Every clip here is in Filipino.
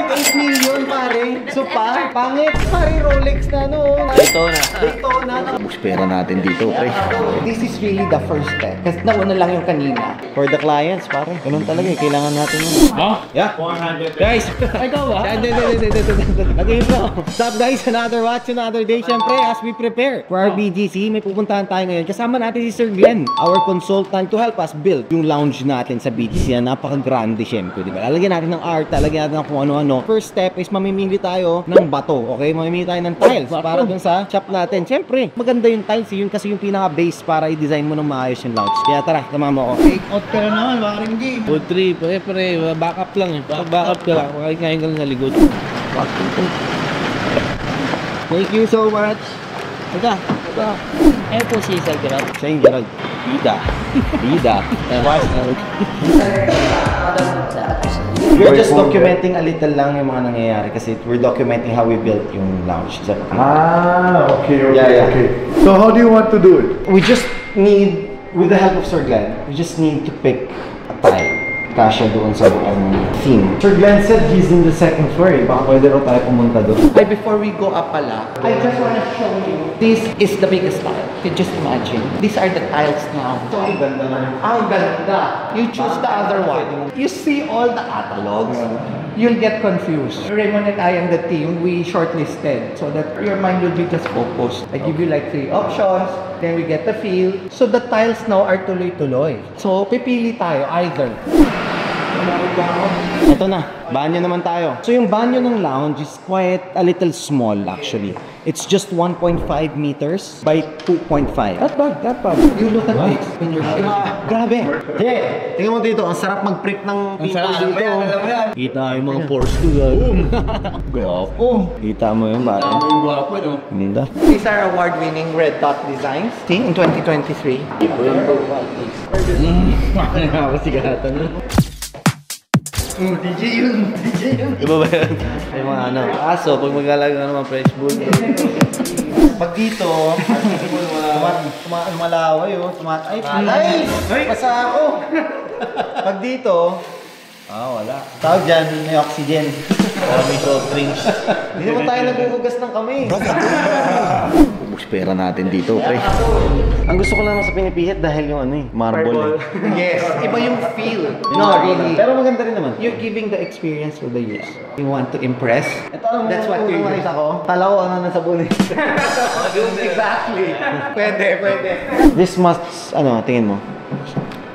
1.8 million pare. So pangit. Pare Rolex na no. Daytona. Pera natin dito, pre. This is really the first step. Kasi nauna lang yung kanina. For the clients, pare. Ganun talaga eh. Kailangan natin yun. Yeah. 400. Guys. Ikaw ba? Okay, bro. What's up, guys? Another watch, another day. Siyempre, as we prepare for our BGC, may pupuntahan tayo ngayon. Kasama natin si Sir Glenn, our consultant to help us build yung lounge natin sa BGC na napaka-grande, siyempre, di ba? Lalagyan natin ng art, lalagyan natin ng kung ano-ano. First step is mamimili tayo ng bato, okay? Mamimili tayo ng tiles para dun sa shop natin. Siyempre, maganda yung tiles, yun kasi yung pinaka-base para i-design mo ng maayos yung lounge. Kaya tara, tama mo ako. Take out ka na naman, baka rin hindi. Good trip, pre, backup lang eh. Backup ka lang, makikain ka lang sa likod. Thank you so much. Ika. Eh po si Sir Gerald. Siya yung Gerald. Bida. We're just documenting a little lang yung mga nangyayari kasi we're documenting how we built yung lounge. Okay. Yeah. Okay. So how do you want to do it? We just need, with the help of Sir Glenn, we just need to pick a tile. Kasha doon sa theme. Sir Glenn said he's in the second floor eh. Baka pwede rin tayo pumunta doon. Ay, before we go up pala, I just want to show you. This is the biggest tile. You just imagine. These are the tiles now. So, ang ganda na yun. Ang ganda. You choose the other one. You see all the catalogs. You'll get confused. Raymond and I and the team, we shortlisted so that your mind will be just focused. I give you like 3 options, then we get the feel. So the tiles now are tuloy-tuloy. So pipili tayo either. Ito na, banyo naman tayo. So yung banyo ng lounge is quite a little small actually. It's just 1.5 meters by 2.5. Not bad. You look at this when you're shaking. Grabe. Hey, tingnan mo dito, ang sarap mag-prep ng people dito. Kita yung mga pores ko. Gwapo. Kita mo yun ba? Gwapo, no? Ganda. These are award-winning red dot designs. See, in 2023. DJ yun. Iba ba yun? Ay mga ano, aso, pag maglalagay ka naman fresh bull. Pag dito, Tumalaway oh, ay! Basa ako! Pag dito, wala. Tawag dyan, may oxygen. May soft drinks. Hindi naman tayo naguhugas ng kamay. Ubus pera natin dito, pre. Ang gusto ko lang sa pinipihit dahil yung ano eh, marble. Yes, iba yung feel. No, really. Pero maganda rin naman. You're giving the experience with the use. You want to impress? That's what you're doing. Kala ko ano nasa sabon eh. Exactly. Pwede. This must, ano, tingin mo?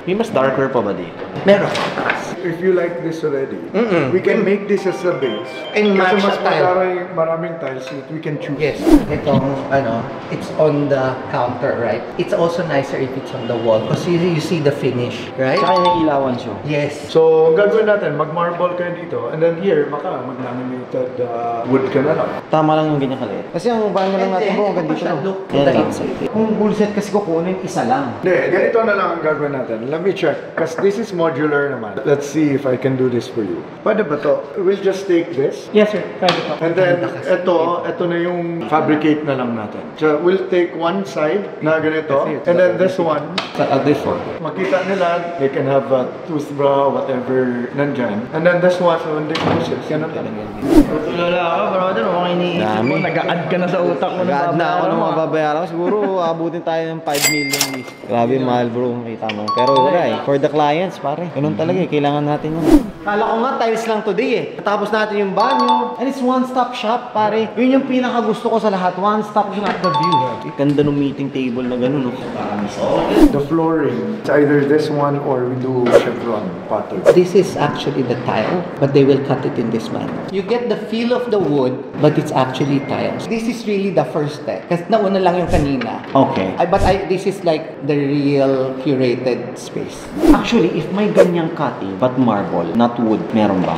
May mas darker pa ba dito? Meron. If you like this already, we can make this as a base. And match mas the tile. maraming tiles that we can choose. Yes. Itong, it's on the counter, right? It's also nicer if it's on the wall because you see the finish, right? Tsaka yung ilawan siya. Yes. So, gagawin natin, mag-marble kayo dito, and then here, mag-laminated wood ka na lang. Tama lang yung ganyan kaliit. Kasi ang banyo lang natin bro, hanggang dito lang. Look to the inside. Kung full set kasi kukunin, isa lang. Hindi, ganito na lang ang gagawin natin. Let me check, because this is modular naman. Let's see if I can do this for you. Pwede ba to? We'll just take this. Yes, sir. Pwede po. And then, ito na yung fabricate na lang natin. So, we'll take one side na ganito, and then this one, This one. makita nila, they can have a toothbrush, whatever, nandyan. And then this one, so when they close it, ganun talaga. Lola ako, brother. Okay iniisip mo. Nag-a-add ka na sa utak mo. Nag-add na ako ng mga babayaran ko. Siguro, abutin tayo ng 5 million. Grabe, mahal bro. Kita mo. Pero wala eh. For the clients, pare. Ganun talaga eh. Kailangan natin yun. Kala ko nga, tiles lang today eh. Tapos natin yung banyo. And it's one-stop shop, pare. Yun yung pinaka-gusto ko sa lahat. One-stop shop. The view. Ganda ng meeting table na ganun. The flooring, it's either this one or we do chevron pattern. This is actually the tile, but they will cut it in this manner. You get the feel of the wood, but it's actually tiles. This is really the first step. Kasi nauna lang yung kanina. Okay. This is like the real curated space. Actually, if may ganyang cutting, but marble, not wood, meron ba?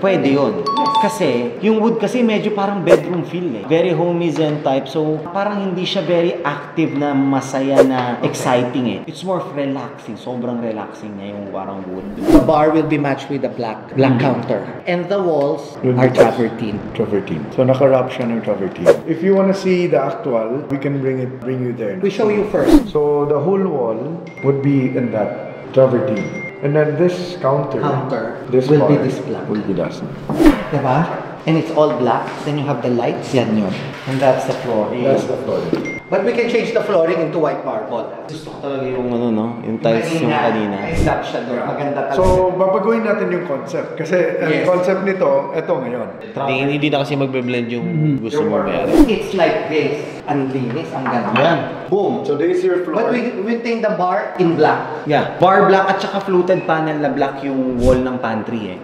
Pwede yun. Kasi, yung wood kasi medyo parang bedroom feel eh. Very homey zen type. So, parang hindi siya very active na masaya na exciting eh. It's more relaxing. Sobrang relaxing niya yung parang wood. The bar will be matched with the black counter. And the walls are travertine. Travertine. So naka-wrap siya ng travertine. If you want to see the actual, we can bring you there. We show you first. So the whole wall would be in that travertine. And then this counter. This will be part this black. will be dust. Diba? And it's all black. Then you have the lights. Yan yun. And that's the flooring. That's the flooring. But we can change the flooring into white marble. Gusto ko talaga yung ano, no? Yung tiles yung kanina. Ay, slap siya doon. Maganda talaga. So, babaguhin natin yung concept. Kasi ang Yes. concept nito, ito ngayon. Hindi na kasi magbe-blend yung gusto mo mayari. It's like this. Ang linis. Ang ganda. Yan. Boom. So, this is your floor. But we maintain the bar in black. Yeah. Bar black at saka fluted panel na black yung wall ng pantry eh.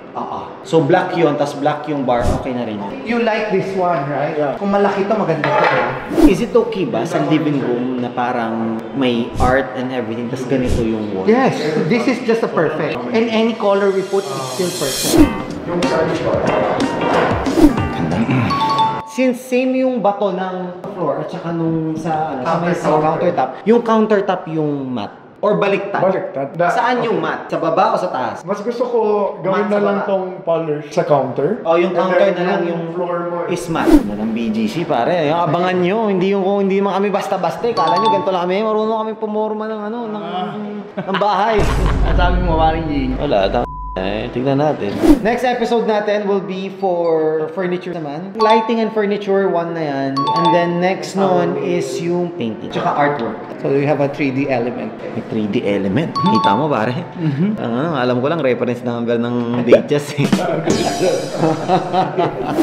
So black yun, tas black yung bar, okay na rin yun. You like this one, right? Yeah. Kung malaki to, maganda to. Ha? Is it okay ba sa living room na parang may art and everything, tas ganito yung wall? Yes. This is just a perfect. And any color we put, it's still perfect. Yung side part. Since same yung bato ng floor at saka nung sa Countertop. countertop, yung countertop yung mat. Or baliktad? Baliktad. Saan yung mat? Sa baba o sa taas? Mas gusto ko gawin Mat na sa lang baba. tong polish sa counter. O yung And counter then na lang yung floor mo is mat. Ano ng BGC pare, yung abangan nyo, hindi yung kung hindi naman kami basta-basta eh. Kala nyo ganito lang kami, marunong kami pumorma ng ano, ng bahay. Ang sabi mo, Waring G. Wala, tignan natin. Next episode natin will be for furniture naman. Lighting and furniture, one na yan. And then next nun is yung painting. Tsaka artwork. So you have a 3D element. May 3D element. Kita mo pare? Ano, alam ko lang reference number ng Datejust eh.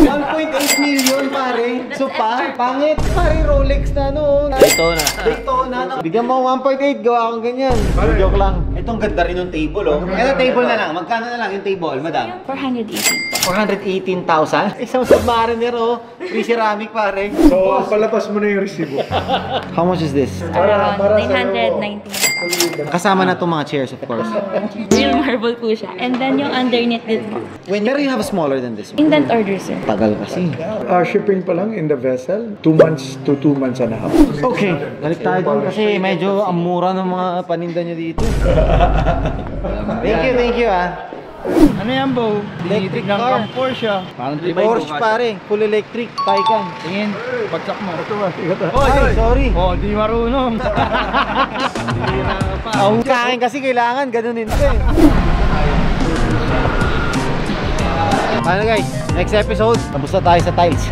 1.8 million pare. So pangit. Pare Rolex na no. Daytona. Bigyan mo 1.8, gawa akong ganyan. Joke lang. Itong ganda rin yung table oh. Ito table na lang. Magkano na lang yung table, madam? 418. 418,000? Isang submariner oh. Free ceramic pare. So, palapas mo na yung resibo. How much is this? Para sa'yo. 990. Kasama na itong mga chairs of course. Real marble po siya. And then yung underneath dito. Pero you have a smaller than this one. Indent order, sir. Tagal kasi. Shipping pa lang in the vessel, 2 months to 2 months and a half. Okay, balik tayo dun kasi medyo ang mura ng mga paninda nyo dito. Thank you ah. Ano yan, Bo? Electric Ng car. Porsche. Parang 3x4. Porsche pare, full electric, Taycan. Tingin, bagsak mo. Ay, sorry. Oh, di marunong. Ang kain kasi kailangan ganunin ko eh. Paano guys, next episode, tapos na tayo sa tiles.